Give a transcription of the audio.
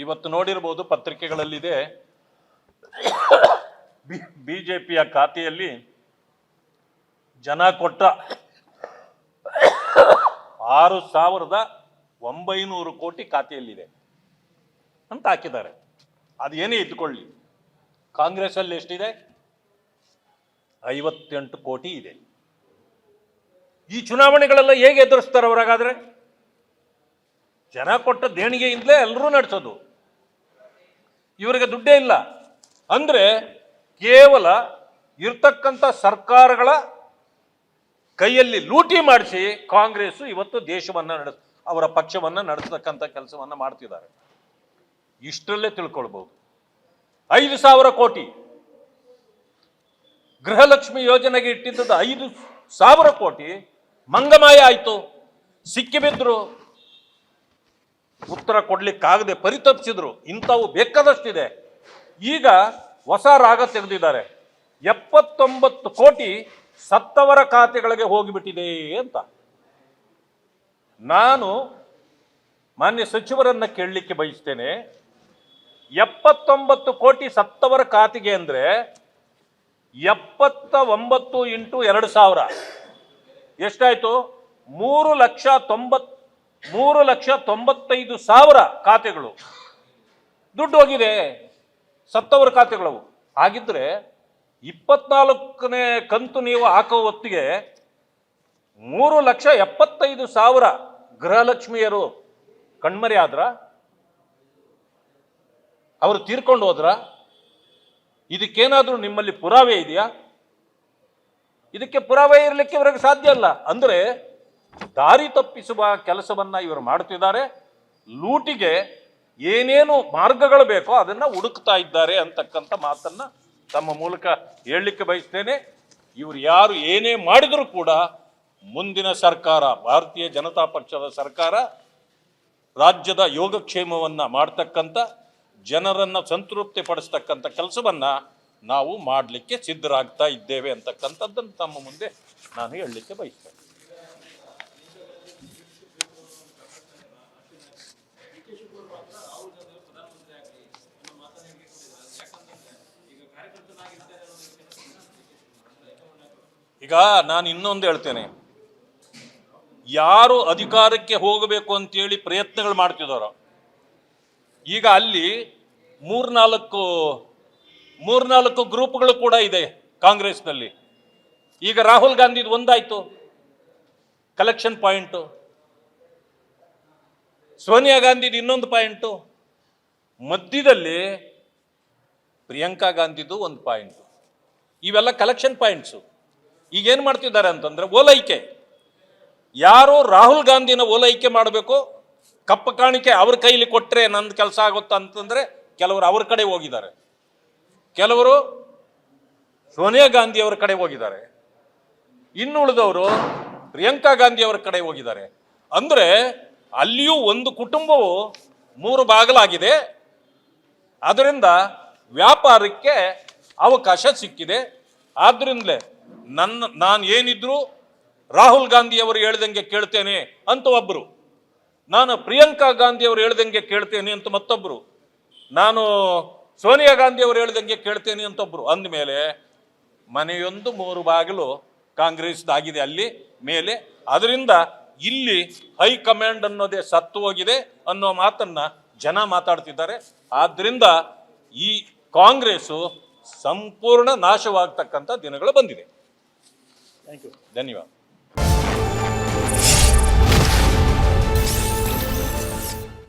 ಇವತ್ತು ನೋಡಿರಬಹುದು ಪತ್ರಿಕೆಗಳಲ್ಲಿದೆ, ಬಿಜೆಪಿಯ ಖಾತೆಯಲ್ಲಿ ಜನ ಕೊಟ್ಟ 6,900 ಕೋಟಿ ಖಾತೆಯಲ್ಲಿದೆ ಅಂತ ಹಾಕಿದ್ದಾರೆ. ಅದೇನೇ ಇದ್ಕೊಳ್ಳಿ, ಕಾಂಗ್ರೆಸ್ ಅಲ್ಲಿ ಎಷ್ಟಿದೆ? 58 ಕೋಟಿ ಇದೆ. ಈ ಚುನಾವಣೆಗಳೆಲ್ಲ ಹೇಗೆ ಎದುರಿಸ್ತಾರೆ ಅವರಾಗಾದ್ರೆ? ಜನ ಕೊಟ್ಟ ದೇಣಿಗೆಯಿಂದಲೇ ಎಲ್ಲರೂ ನಡೆಸೋದು. ಇವರಿಗೆ ದುಡ್ಡೇ ಇಲ್ಲ ಅಂದ್ರೆ ಕೇವಲ ಇರ್ತಕ್ಕಂಥ ಸರ್ಕಾರಗಳ ಕೈಯಲ್ಲಿ ಲೂಟಿ ಮಾಡಿಸಿ ಕಾಂಗ್ರೆಸ್ ಇವತ್ತು ದೇಶವನ್ನ ಅವರ ಪಕ್ಷವನ್ನ ನಡೆಸತಕ್ಕಂಥ ಕೆಲಸವನ್ನ ಮಾಡ್ತಿದ್ದಾರೆ. ಇಷ್ಟರಲ್ಲೇ ತಿಳ್ಕೊಳ್ಬಹುದು. 5,000 ಕೋಟಿ ಗೃಹಲಕ್ಷ್ಮಿ ಯೋಜನೆಗೆ ಇಟ್ಟಿದ್ದದ್ದು 5,000 ಕೋಟಿ ಮಂಗಮಾಯ ಆಯ್ತು. ಸಿಕ್ಕಿಬಿದ್ರು, ಉತ್ತರ ಕೊಡ್ಲಿಕ್ಕಾಗದೆ ಪರಿತಪಿಸಿದ್ರು. ಇಂಥವು ಬೇಕಾದಷ್ಟಿದೆ. ಈಗ ಹೊಸ ರಾಗ ತೆಗೆದಿದ್ದಾರೆ. 79 ಕೋಟಿ ಸತ್ತವರ ಖಾತೆಗಳಿಗೆ ಹೋಗಿಬಿಟ್ಟಿದೆ ಅಂತ. ನಾನು ಮಾನ್ಯ ಸಚಿವರನ್ನ ಕೇಳಲಿಕ್ಕೆ ಬಯಸ್ತೇನೆ, 79 ಕೋಟಿ ಸತ್ತವರ ಖಾತೆಗೆ ಅಂದ್ರೆ 79 ಇಂಟು 2,000 ಎಷ್ಟಾಯ್ತು? 3,95,000 ಖಾತೆಗಳು ದುಡ್ಡು ಹೋಗಿದೆ, ಸತ್ತವರ ಖಾತೆಗಳವು. ಹಾಗಿದ್ರೆ 24ನೇ ಕಂತು ನೀವು ಹಾಕೋ ಹೊತ್ತಿಗೆ 3,75,000 ಗೃಹಲಕ್ಷ್ಮಿಯರು ಕಣ್ಮರೆ ಆದ್ರ? ಅವರು ತೀರ್ಕೊಂಡು ಹೋದ್ರ? ಇದಕ್ಕೇನಾದ್ರೂ ನಿಮ್ಮಲ್ಲಿ ಪುರಾವೆ ಇದೆಯಾ? ಇದಕ್ಕೆ ಪುರಾವೆ ಇರಲಿಕ್ಕೆ ಇವರಿಗೆ ಸಾಧ್ಯ ಅಲ್ಲ. ಅಂದ್ರೆ ದಾರಿ ತಪ್ಪಿಸುವ ಕೆಲಸವನ್ನ ಇವರು ಮಾಡ್ತಿದ್ದಾರೆ. ಲೂಟಿಗೆ ಏನೇನು ಮಾರ್ಗಗಳು ಬೇಕೋ ಅದನ್ನ ಹುಡುಕ್ತಾ ಇದ್ದಾರೆ ಅಂತಕ್ಕಂಥ ಮಾತನ್ನ ತಮ್ಮ ಮೂಲಕ ಹೇಳಲಿಕ್ಕೆ ಬಯಸ್ತೇನೆ. ಇವರು ಯಾರು ಏನೇ ಮಾಡಿದರೂ ಕೂಡ ಮುಂದಿನ ಸರ್ಕಾರ, ಭಾರತೀಯ ಜನತಾ ಪಕ್ಷದ ಸರ್ಕಾರ, ರಾಜ್ಯದ ಯೋಗಕ್ಷೇಮವನ್ನ ಮಾಡ್ತಕ್ಕಂಥ, ಜನರನ್ನ ಸಂತೃಪ್ತಿ ಪಡಿಸ್ತಕ್ಕಂಥ ಕೆಲಸವನ್ನ ನಾವು ಮಾಡಲಿಕ್ಕೆ ಸಿದ್ಧರಾಗ್ತಾ ಇದ್ದೇವೆ ಅಂತಕ್ಕಂಥದ್ದನ್ನು ತಮ್ಮ ಮುಂದೆ ನಾನು ಹೇಳಲಿಕ್ಕೆ ಬಯಸ್ತೇನೆ. ಈಗ ನಾನು ಇನ್ನೊಂದು ಹೇಳ್ತೇನೆ, ಯಾರು ಅಧಿಕಾರಕ್ಕೆ ಹೋಗಬೇಕು ಅಂತೇಳಿ ಪ್ರಯತ್ನಗಳು ಮಾಡ್ತಿದ್ದಾರೋ, ಈಗ ಅಲ್ಲಿ ಮೂರ್ನಾಲ್ಕು ಗ್ರೂಪ್ಗಳು ಕೂಡ ಇದೆ ಕಾಂಗ್ರೆಸ್ನಲ್ಲಿ. ಈಗ ರಾಹುಲ್ ಗಾಂಧಿದು ಒಂದಾಯ್ತು ಕಲೆಕ್ಷನ್ ಪಾಯಿಂಟು, ಸೋನಿಯಾ ಗಾಂಧಿದು ಇನ್ನೊಂದು ಪಾಯಿಂಟು, ಮಧ್ಯದಲ್ಲಿ ಪ್ರಿಯಾಂಕಾ ಗಾಂಧಿದು ಒಂದು ಪಾಯಿಂಟು. ಇವೆಲ್ಲ ಕಲೆಕ್ಷನ್ ಪಾಯಿಂಟ್ಸು. ಈಗೇನು ಮಾಡ್ತಿದ್ದಾರೆ ಅಂತಂದ್ರೆ ಓಲೈಕೆ. ಯಾರು ರಾಹುಲ್ ಗಾಂಧಿನ ಓಲೈಕೆ ಮಾಡಬೇಕು, ಕಪ್ಪ ಕಾಣಿಕೆ ಅವ್ರ ಕೈಲಿ ಕೊಟ್ಟರೆ ನಂದು ಕೆಲಸ ಆಗುತ್ತಾ ಅಂತಂದ್ರೆ ಕೆಲವರು ಅವ್ರ ಕಡೆ ಹೋಗಿದ್ದಾರೆ, ಕೆಲವರು ಸೋನಿಯಾ ಗಾಂಧಿ ಅವರ ಕಡೆ ಹೋಗಿದ್ದಾರೆ, ಇನ್ನು ಉಳಿದವರು ಪ್ರಿಯಾಂಕಾ ಗಾಂಧಿ ಅವರ ಕಡೆ ಹೋಗಿದ್ದಾರೆ. ಅಂದ್ರೆ ಅಲ್ಲಿಯೂ ಒಂದು ಕುಟುಂಬವು 3 ಭಾಗಲಾಗಿದೆ. ಅದರಿಂದ ವ್ಯಾಪಾರಕ್ಕೆ ಅವಕಾಶ ಸಿಕ್ಕಿದೆ. ಆದ್ರಿಂದಲೇ ನಾನು ಏನಿದ್ರು ರಾಹುಲ್ ಗಾಂಧಿ ಅವರು ಹೇಳ್ದಂಗೆ ಕೇಳ್ತೇನೆ ಅಂತ ಒಬ್ಬರು, ನಾನು ಪ್ರಿಯಾಂಕಾ ಗಾಂಧಿ ಅವರು ಹೇಳ್ದಂಗೆ ಕೇಳ್ತೇನೆ ಅಂತ ಮತ್ತೊಬ್ಬರು, ನಾನು ಸೋನಿಯಾ ಗಾಂಧಿ ಅವರು ಹೇಳ್ದಂಗೆ ಕೇಳ್ತೇನೆ ಅಂತ ಒಬ್ರು. ಅಂದಮೇಲೆ ಮನೆಯೊಂದು 3 ಬಾಗಿಲು ಕಾಂಗ್ರೆಸ್ದಾಗಿದೆ ಅಲ್ಲಿ ಮೇಲೆ. ಅದರಿಂದ ಇಲ್ಲಿ ಹೈಕಮಾಂಡ್ ಅನ್ನೋದೇ ಸತ್ತು ಹೋಗಿದೆ ಅನ್ನೋ ಮಾತನ್ನ ಜನ ಮಾತಾಡ್ತಿದ್ದಾರೆ. ಆದ್ರಿಂದ ಈ ಕಾಂಗ್ರೆಸ್ಸು ಸಂಪೂರ್ಣ ನಾಶವಾಗ್ತಕ್ಕಂಥ ದಿನಗಳು ಬಂದಿದೆ. ಧನ್ಯವಾದ.